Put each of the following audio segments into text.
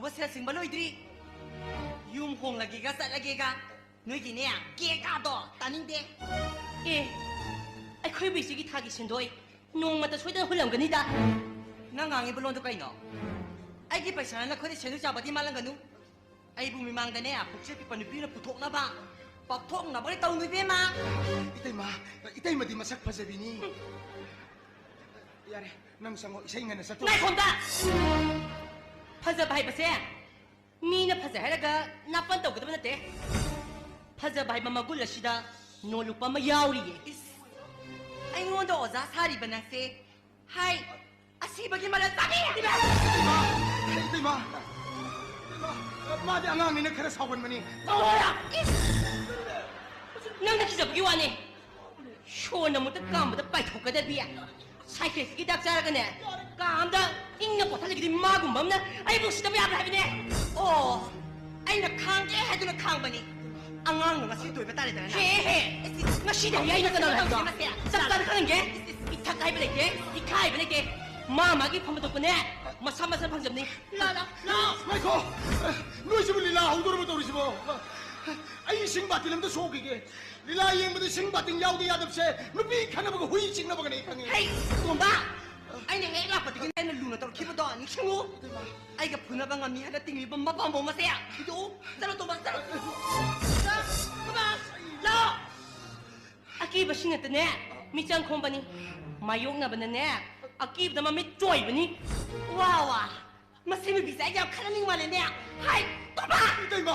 ꯁꯦꯜ ꯁꯤꯡꯕ ꯂꯣꯏꯗ꯭ꯔꯤ ꯌꯨꯝ ꯍꯣꯡꯂꯒꯦꯒ ꯆꯠꯂꯒꯦꯒ ꯅꯣꯏꯒꯤꯅꯦ ꯀꯦꯀꯥꯗꯣ ꯇꯥꯅꯤꯡꯗꯦ ꯑꯩꯈꯣꯏ ꯕꯤꯁꯤꯒꯤ ꯊꯥꯒꯤ ꯁꯦꯟꯗꯣꯏ ꯅꯣꯡꯃꯇ ꯁꯣꯏꯗꯅ ꯍꯨꯜꯂꯝꯒꯅꯤꯗ ꯅꯪ ꯉꯥꯡꯉꯤꯕ ꯂꯣꯟꯗꯣ ꯀꯩꯅꯣ ꯑꯩꯒꯤ ꯄꯩꯁꯥꯅ ꯅꯈꯣꯏꯗ ꯁꯦꯟꯗꯣꯏ ꯆꯥꯕꯗꯤ ꯃꯥꯜꯂꯝꯒꯅꯨ ꯑꯩꯕꯨ ꯃꯤꯃꯥꯡꯗꯅꯦ ꯄꯨꯛꯆꯦꯜ ꯄꯤꯛꯄ ꯅꯨꯄꯤꯅ ꯄꯨꯊꯣꯛꯅꯕ ꯄꯥꯛꯊꯣꯛꯅꯕ ꯇꯧꯅꯨ 이베마 이때마디 마삭 파제비니 야래 낭상어 이생년에 sattu 나이콘다 파자 바이바세 미나 파자 하라가 나쁜 또 그러면 돼 파자 바이바 마굴라시다 노루빠 마 야우리예 ꯑꯩꯉꯣꯟꯗ ꯑꯣꯖꯥ ꯁꯥꯔꯤꯕ ꯅꯪꯁꯦ ꯍꯥꯏ ꯑꯁꯤꯕꯒꯤ ꯃꯔꯝ ꯇꯥꯕꯤ 이때마 마디 앙앙이네 그래 사원만이 나와라 낭나 기자부기 와네 쇼나 못다 까무다 빠이토까다비야 사이케스기 닥자라가네 까암다 잉나 보탈리기디 마군 범나 아이고 시다비 아브라비네 ꯑꯣ ꯑꯩꯅ ꯈꯥꯡꯒꯦ ꯍꯥꯏꯗꯨꯅ ꯈꯥꯡꯕꯅꯤ ꯑꯉꯥꯡꯅ ꯉꯁꯤ ꯇꯣꯏꯕ ꯇꯥꯔꯦꯗꯅ 헤헤 ngasi다 야이나 까나라 하이가 짭짤 하는 게 이탁 가이브 낼게 이카이브 낼게 마마기 펌도 덕분에 마삼마삼 방점니 라라 라 마이코 너희 집은 릴라 홍도로부터 우리 집어 아이 싱바티름도 속이게 릴라 이행부터 싱바팅 야우디 야답세 누비 카나보고 후이 찍나보고 내 강에 헤이 톰바 ꯑꯩꯅ ꯍꯦꯛ ꯂꯥꯛꯄꯗꯒꯤ ꯑꯩꯅ ꯂꯨꯅ ꯇꯧꯔꯛꯈꯤꯕꯗꯣ ꯅꯤꯡꯁꯤꯡꯉꯨ ꯑꯩꯒ ꯐꯨꯅꯕ ꯉꯝꯃꯤ ꯍꯥꯏꯅ ꯇꯤꯡꯂꯤꯕ ꯃꯄꯥꯝꯕꯣꯝ ꯑꯁꯦ ꯊꯤꯗꯣꯛꯎ ꯆꯠꯂꯣ ꯇꯣꯝꯕ ꯆꯠꯂꯣ 라 아끼바 싱했더네 미짱 콤바니 마용나바네 아끼브다 마미 쪼이바니 와와 마세미 비싸게 카나닝 말했네 하이 톰바 이때마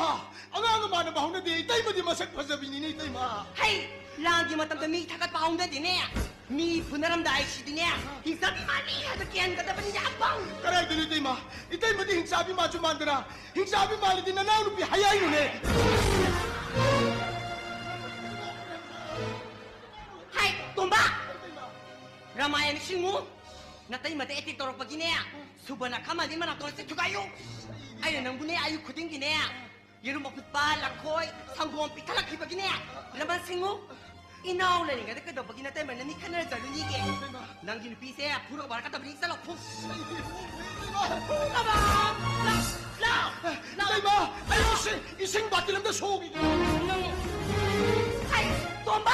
앙앙아 마나 마우나디 이때마디 마삭 파제비니 이때마 헤이 랑기 마tamda 미 타갓 바운다디네 미 분하람다 아이시디네 히사비 마니 하도 끼안 가다 보니 야빵 그래 들이 이때마 이때마디 행사비 마주 만드나 행사비 말이디 나 나우누비 하야이노네 하이 톰바 라마야니 싱무 나타이 마데 에틱 떨어빠기네 수바나 카마디 마나 떨어세 투가요 아유 남군에 아유 쿠딩기네 예루 먹고 빨라코이 상고원 삐탈락 기바기네 라만 싱무 이나올 레니가 그 더버기나 때문에 니 카나를 자르니게 남기는 비세 부러가 말까 더버니 살로 푹 라바 이때마 아유 이 싱바티름도 속이게 하이 톰바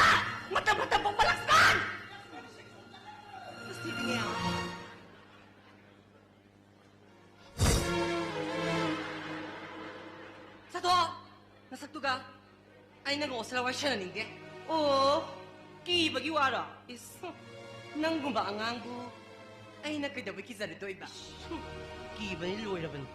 맞다 뽀빨락산 스티비네야 사도 나삭두가 아니 내가 옷을 와시나는데 끼바기 와라 있어 낭구마 앙앙구 아니 나 그다 왜 기자를 또 이봐 끼바니 로이라번